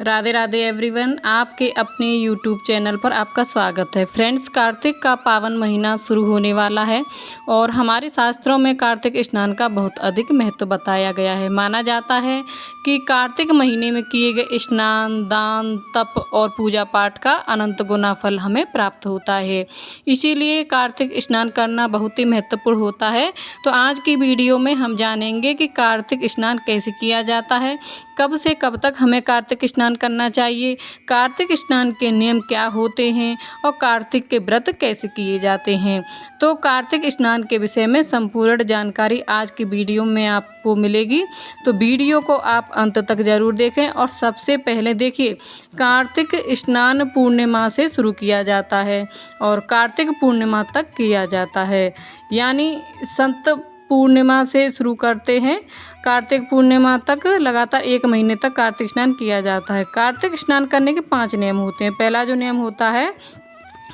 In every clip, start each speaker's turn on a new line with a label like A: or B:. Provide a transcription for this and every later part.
A: Radhe Radhe everyone, आपके अपने YouTube channel पर आपका स्वागत है। फ्रेंड्स, कार्तिक का पावन महीना शुरू होने वाला है और हमारे शास्त्रों में कार्तिक स्नान का बहुत अधिक महत्व बताया गया है। माना जाता है कि कार्तिक महीने में किए गए स्नान, दान, तप और पूजा पाठ का अनंत गुना फल हमें प्राप्त होता है। इसीलिए कार्तिक स्नान करना बहुत ही महत्वपूर्ण होता है। तो आज की वीडियो में हम जानेंगे कि कार्तिक स्नान कैसे किया जाता है, कब से कब तक हमें कार्तिक स्नान करना चाहिए, कार्तिक स्नान के नियम क्या होते हैं और कार्तिक के व्रत कैसे किए जाते हैं। तो कार्तिक स्नान के विषय में संपूर्ण जानकारी आज की वीडियो में आपको मिलेगी। तो वीडियो को आप अंत तक ज़रूर देखें। और सबसे पहले देखिए, कार्तिक स्नान पूर्णिमा से शुरू किया जाता है और कार्तिक पूर्णिमा तक किया जाता है, यानी संत पूर्णिमा से शुरू करते हैं, कार्तिक पूर्णिमा तक लगातार 1 महीने तक कार्तिक स्नान किया जाता है। कार्तिक स्नान करने के 5 नियम होते हैं। पहला जो नियम होता है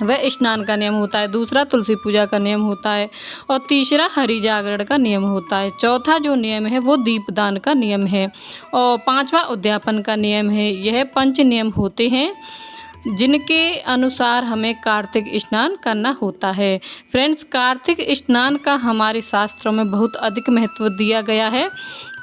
A: वह स्नान का नियम होता है, दूसरा तुलसी पूजा का नियम होता है और तीसरा हरि जागरण का नियम होता है। चौथा जो नियम है वो दीपदान का नियम है और 5वां उद्यापन का नियम है। यह 5 नियम होते हैं जिनके अनुसार हमें कार्तिक स्नान करना होता है। फ्रेंड्स, कार्तिक स्नान का हमारे शास्त्रों में बहुत अधिक महत्व दिया गया है।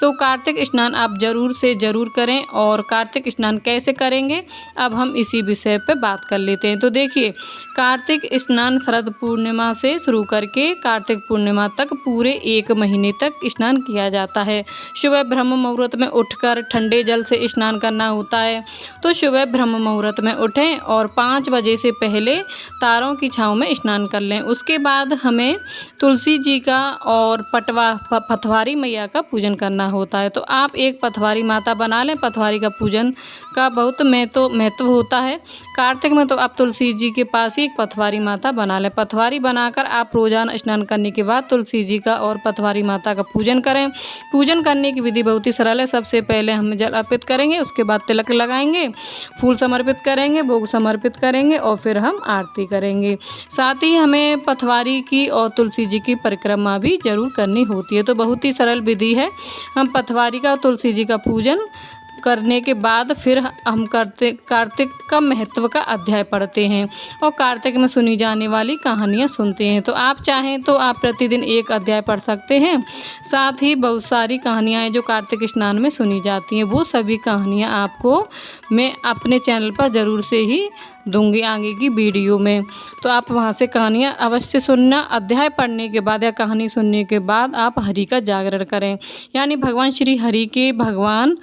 A: तो कार्तिक स्नान आप ज़रूर से ज़रूर करें। और कार्तिक स्नान कैसे करेंगे, अब हम इसी विषय पर बात कर लेते हैं। तो देखिए, कार्तिक स्नान शरद पूर्णिमा से शुरू करके कार्तिक पूर्णिमा तक पूरे 1 महीने तक स्नान किया जाता है। सुबह ब्रह्म मुहूर्त में उठकर ठंडे जल से स्नान करना होता है। तो सुबह ब्रह्म मुहूर्त में उठें और 5 बजे से पहले तारों की छाँव में स्नान कर लें। उसके बाद हमें तुलसी जी का और पथवारी मैया का पूजन करना होता है। तो आप एक पथवारी माता बना लें। पथवारी का पूजन का बहुत महत्व होता है। कार्तिक में तो आप तुलसी जी के पास ही एक पथवारी माता बना लें। पथवारी बनाकर आप रोजाना स्नान करने के बाद तुलसी जी का और पथवारी माता का पूजन करें। पूजन करने की विधि बहुत ही सरल है। सबसे पहले हम जल अर्पित करेंगे, उसके बाद तिलक लगाएंगे, फूल समर्पित करेंगे, भोग समर्पित करेंगे और फिर हम आरती करेंगे। साथ ही हमें पथवारी की और तुलसी जी की परिक्रमा भी जरूर करनी होती है। तो बहुत ही सरल विधि है। हम पथवारी का और तुलसी जी का पूजन करने के बाद फिर हम कार्तिक का महत्व का अध्याय पढ़ते हैं और कार्तिक में सुनी जाने वाली कहानियाँ सुनते हैं। तो आप चाहें तो आप प्रतिदिन एक अध्याय पढ़ सकते हैं। साथ ही बहुत सारी कहानियाँ हैं जो कार्तिक स्नान में सुनी जाती हैं। वो सभी कहानियाँ आपको मैं अपने चैनल पर ज़रूर से ही दूंगी आगे की वीडियो में। तो आप वहाँ से कहानियाँ अवश्य सुनना। अध्याय पढ़ने के बाद या कहानी सुनने के बाद आप हरि का जागरण करें, यानी भगवान श्री हरि के भगवान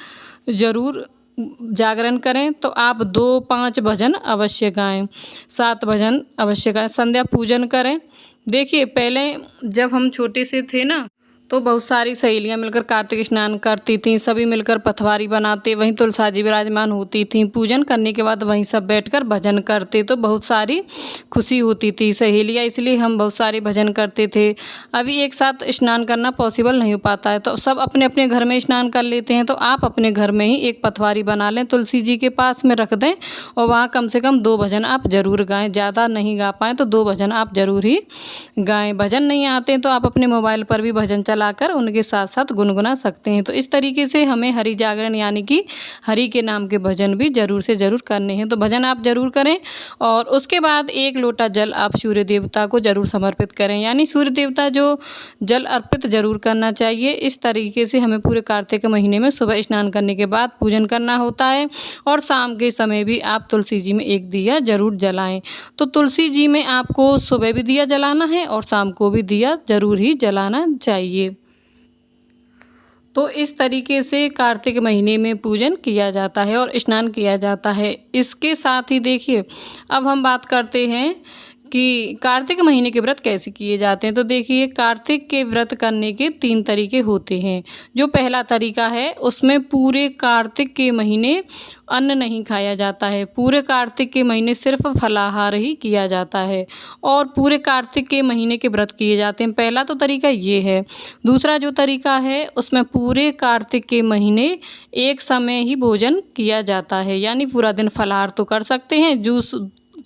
A: ज़रूर जागरण करें। तो आप 2-5 भजन अवश्य गाएं, 7 भजन अवश्य गाएं, संध्या पूजन करें। देखिए, पहले जब हम छोटे से थे ना, तो बहुत सारी सहेलियां मिलकर कार्तिक स्नान करती थीं। सभी मिलकर पथवारी बनाते, वहीं तुलसा जी विराजमान होती थीं। पूजन करने के बाद वहीं सब बैठकर भजन करते, तो बहुत सारी खुशी होती थी सहेलियां, इसलिए हम बहुत सारे भजन करते थे। अभी एक साथ स्नान करना पॉसिबल नहीं हो पाता है, तो सब अपने अपने घर में स्नान कर लेते हैं। तो आप अपने घर में ही एक पथवारी बना लें, तुलसी जी के पास में रख दें और वहाँ कम से कम 2 भजन आप ज़रूर गाएँ। ज़्यादा नहीं गा पाएँ तो 2 भजन आप ज़रूर ही गाएँ। भजन नहीं आते तो आप अपने मोबाइल पर भी भजन चलाकर उनके साथ साथ गुनगुना सकते हैं। तो इस तरीके से हमें हरि जागरण यानी कि हरि के नाम के भजन भी ज़रूर से ज़रूर करने हैं। तो भजन आप ज़रूर करें और उसके बाद 1 लोटा जल आप सूर्य देवता को ज़रूर समर्पित करें, यानी सूर्य देवता जो जल अर्पित ज़रूर करना चाहिए। इस तरीके से हमें पूरे कार्तिक महीने में सुबह स्नान करने के बाद पूजन करना होता है और शाम के समय भी आप तुलसी जी में एक दिया ज़रूर जलाएँ। तो तुलसी जी में आपको सुबह भी दिया जलाना है और शाम को भी दिया ज़रूर ही जलाना चाहिए। तो इस तरीके से कार्तिक महीने में पूजन किया जाता है और स्नान किया जाता है। इसके साथ ही देखिए, अब हम बात करते हैं कि कार्तिक महीने के व्रत कैसे किए जाते हैं। तो देखिए, कार्तिक के व्रत करने के 3 तरीके होते हैं। जो पहला तरीका है उसमें पूरे कार्तिक के महीने अन्न नहीं खाया जाता है। पूरे कार्तिक के महीने सिर्फ फलाहार ही किया जाता है और पूरे कार्तिक के महीने के व्रत किए जाते हैं। पहला तो तरीका ये है। दूसरा जो तरीका है उसमें पूरे कार्तिक के महीने एक समय ही भोजन किया जाता है, यानी पूरा दिन फलाहार तो कर सकते हैं, जूस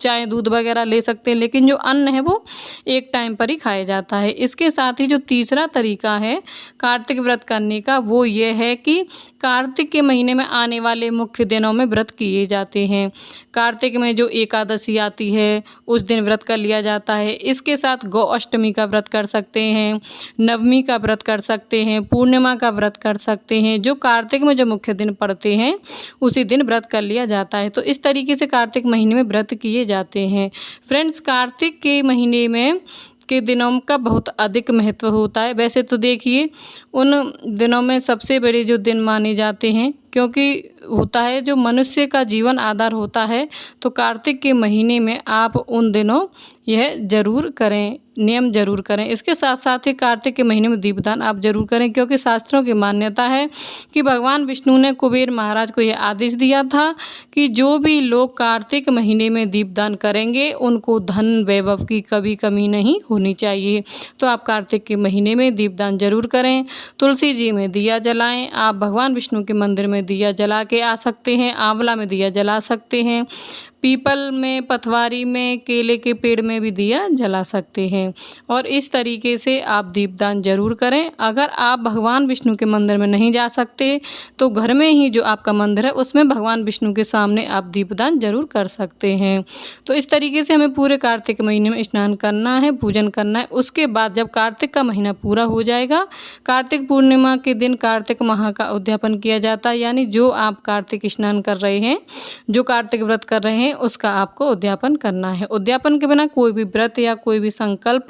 A: चाय दूध वगैरह ले सकते हैं, लेकिन जो अन्न है वो एक टाइम पर ही खाया जाता है। इसके साथ ही जो तीसरा तरीका है कार्तिक व्रत करने का वो ये है कि कार्तिक के महीने में आने वाले मुख्य दिनों में व्रत किए जाते हैं। कार्तिक में जो एकादशी आती है उस दिन व्रत कर लिया जाता है। इसके साथ गौ अष्टमी का व्रत कर सकते हैं, नवमी का व्रत कर सकते हैं, पूर्णिमा का व्रत कर सकते हैं। जो कार्तिक में जो मुख्य दिन पड़ते हैं उसी दिन व्रत कर लिया जाता है। तो इस तरीके से कार्तिक महीने में व्रत किए जाते हैं। फ्रेंड्स, कार्तिक के महीने में के दिनों का बहुत अधिक महत्व होता है। वैसे तो देखिए उन दिनों में सबसे बड़े जो दिन माने जाते हैं, क्योंकि होता है जो मनुष्य का जीवन आधार होता है, तो कार्तिक के महीने में आप उन दिनों यह ज़रूर करें, नियम ज़रूर करें। इसके साथ साथ ही कार्तिक के महीने में दीपदान आप ज़रूर करें, क्योंकि शास्त्रों की मान्यता है कि भगवान विष्णु ने कुबेर महाराज को यह आदेश दिया था कि जो भी लोग कार्तिक महीने में दीपदान करेंगे उनको धन वैभव की कभी कमी नहीं होनी चाहिए। तो आप कार्तिक के महीने में दीपदान ज़रूर करें। तुलसी जी में दिया जलाएं। आप भगवान विष्णु के मंदिर में दिया जला के आ सकते हैं, आंवला में दिया जला सकते हैं, पीपल में, पथवारी में, केले के पेड़ में भी दिया जला सकते हैं। और इस तरीके से आप दीपदान जरूर करें। अगर आप भगवान विष्णु के मंदिर में नहीं जा सकते तो घर में ही जो आपका मंदिर है उसमें भगवान विष्णु के सामने आप दीपदान जरूर कर सकते हैं। तो इस तरीके से हमें पूरे कार्तिक महीने में स्नान करना है, पूजन करना है। उसके बाद जब कार्तिक का महीना पूरा हो जाएगा, कार्तिक पूर्णिमा के दिन कार्तिक माह का उद्यापन किया जाता है। यानी जो आप कार्तिक स्नान कर रहे हैं, जो कार्तिक व्रत कर रहे हैं, उसका आपको उद्यापन करना है। उद्यापन के बिना कोई भी व्रत या कोई भी संकल्प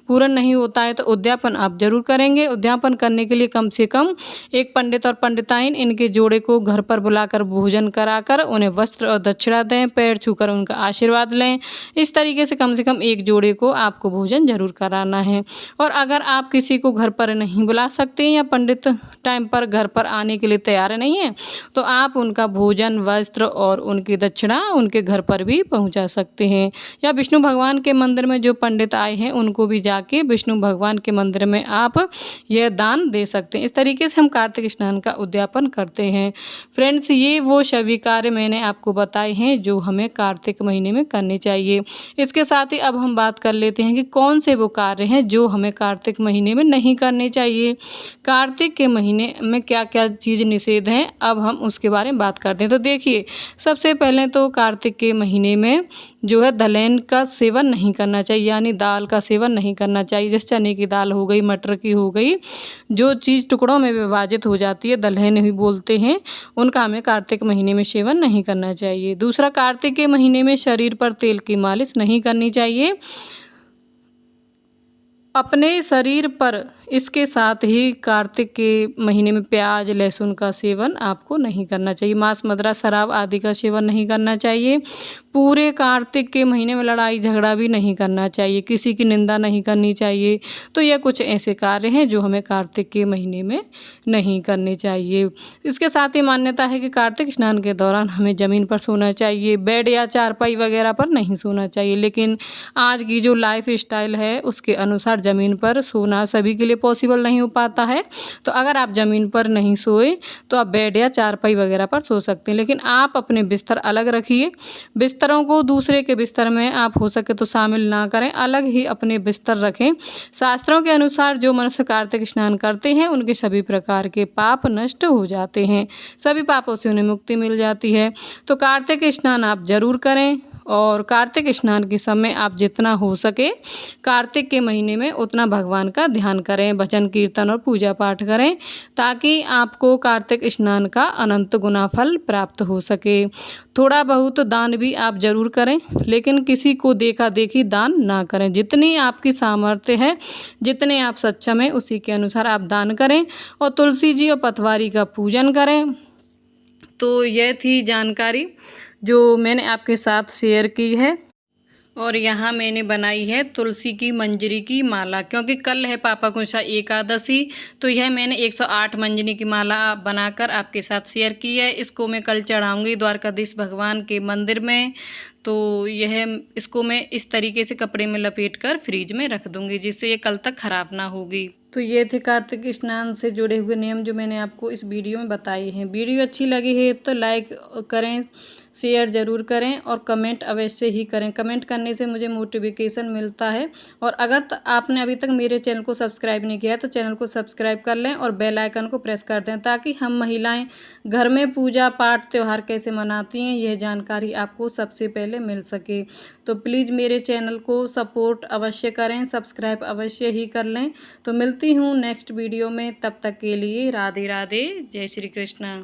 A: पूर्ण नहीं होता है। तो उद्यापन आप जरूर करेंगे। उद्यापन करने के लिए कम से कम एक पंडित और पंडिताइन इनके जोड़े को घर पर बुलाकर भोजन कराकर उन्हें वस्त्र और दक्षिणा दें, पैर छूकर उनका आशीर्वाद लें। इस तरीके से कम एक जोड़े को आपको भोजन जरूर कराना है। और अगर आप किसी को घर पर नहीं बुला सकते या पंडित टाइम पर घर पर आने के लिए तैयार नहीं है, तो आप उनका भोजन, वस्त्र और उनकी दक्षिणा उनके घर पर भी पहुंचा सकते हैं। या विष्णु भगवान के मंदिर में जो पंडित आए हैं उनको भी जाके विष्णु भगवान के मंदिर में आप यह दान दे सकते हैं। इस तरीके से हम कार्तिक स्नान का उद्यापन करते हैं। फ्रेंड्स, ये वो सभी कार्य मैंने आपको बताए हैं जो हमें कार्तिक महीने में करने चाहिए। इसके साथ ही अब हम बात कर लेते हैं कि कौन से वो कार्य हैं जो हमें कार्तिक महीने में नहीं करने चाहिए। कार्तिक के महीने में क्या क्या चीज़ निषेध हैं, अब हम उसके बारे में बात करते हैं। तो देखिए, सबसे पहले तो कार्तिक के महीने में जो है दलहन का सेवन नहीं करना चाहिए, यानी दाल का सेवन नहीं करना चाहिए। जैसे चने की दाल हो गई, मटर की हो गई, जो चीज़ टुकड़ों में विभाजित हो जाती है, दलहन ही बोलते हैं, उनका हमें कार्तिक महीने में सेवन नहीं करना चाहिए। दूसरा, कार्तिक के महीने में शरीर पर तेल की मालिश नहीं करनी चाहिए अपने शरीर पर। इसके साथ ही कार्तिक के महीने में प्याज, लहसुन का सेवन आपको नहीं करना चाहिए। मांस, मदिरा, शराब आदि का सेवन नहीं करना चाहिए। पूरे कार्तिक के महीने में लड़ाई झगड़ा भी नहीं करना चाहिए, किसी की निंदा नहीं करनी चाहिए। तो यह कुछ ऐसे कार्य हैं जो हमें कार्तिक के महीने में नहीं करने चाहिए। इसके साथ ही मान्यता है कि कार्तिक स्नान के दौरान हमें ज़मीन पर सोना चाहिए, बेड या चारपाई वगैरह पर नहीं सोना चाहिए। लेकिन आज की जो लाइफ स्टाइल है उसके अनुसार ज़मीन पर सोना सभी के लिए पॉसिबल नहीं हो पाता है। तो अगर आप ज़मीन पर नहीं सोए तो आप बेड या चारपाई वगैरह पर सो सकते हैं। लेकिन आप अपने बिस्तर अलग रखिए। बिस्तरों को दूसरे के बिस्तर में आप हो सके तो शामिल ना करें, अलग ही अपने बिस्तर रखें। शास्त्रों के अनुसार जो मनुष्य कार्तिक स्नान करते हैं उनके सभी प्रकार के पाप नष्ट हो जाते हैं, सभी पापों से उन्हें मुक्ति मिल जाती है। तो कार्तिक स्नान आप जरूर करें। और कार्तिक स्नान के समय आप जितना हो सके कार्तिक के महीने में उतना भगवान का ध्यान करें, भजन कीर्तन और पूजा पाठ करें, ताकि आपको कार्तिक स्नान का अनंत गुना फल प्राप्त हो सके। थोड़ा बहुत दान भी आप जरूर करें, लेकिन किसी को देखा देखी दान ना करें। जितनी आपकी सामर्थ्य है, जितने आप सक्षम हैं, उसी के अनुसार आप दान करें। और तुलसी जी और पथवारी का पूजन करें। तो यह थी जानकारी जो मैंने आपके साथ शेयर की है। और यहाँ मैंने बनाई है तुलसी की मंजरी की माला, क्योंकि कल है पापाकुंशा एकादशी। तो यह मैंने 108 मंजरी की माला बनाकर आपके साथ शेयर की है। इसको मैं कल चढ़ाऊँगी द्वारकाधीश भगवान के मंदिर में। तो इसको मैं इस तरीके से कपड़े में लपेट कर फ्रीज में रख दूँगी, जिससे ये कल तक ख़राब ना होगी। तो ये थे कार्तिक स्नान से जुड़े हुए नियम जो मैंने आपको इस वीडियो में बताए हैं। वीडियो अच्छी लगी है तो लाइक करें, शेयर ज़रूर करें और कमेंट अवश्य ही करें। कमेंट करने से मुझे मोटिवेशन मिलता है। और अगर आपने अभी तक मेरे चैनल को सब्सक्राइब नहीं किया है तो चैनल को सब्सक्राइब कर लें और बेल आइकन को प्रेस कर दें, ताकि हम महिलाएं घर में पूजा पाठ त्यौहार कैसे मनाती हैं यह जानकारी आपको सबसे पहले मिल सके। तो प्लीज़ मेरे चैनल को सपोर्ट अवश्य करें, सब्सक्राइब अवश्य ही कर लें। तो मिलती हूँ नेक्स्ट वीडियो में, तब तक के लिए राधे राधे, जय श्री कृष्ण।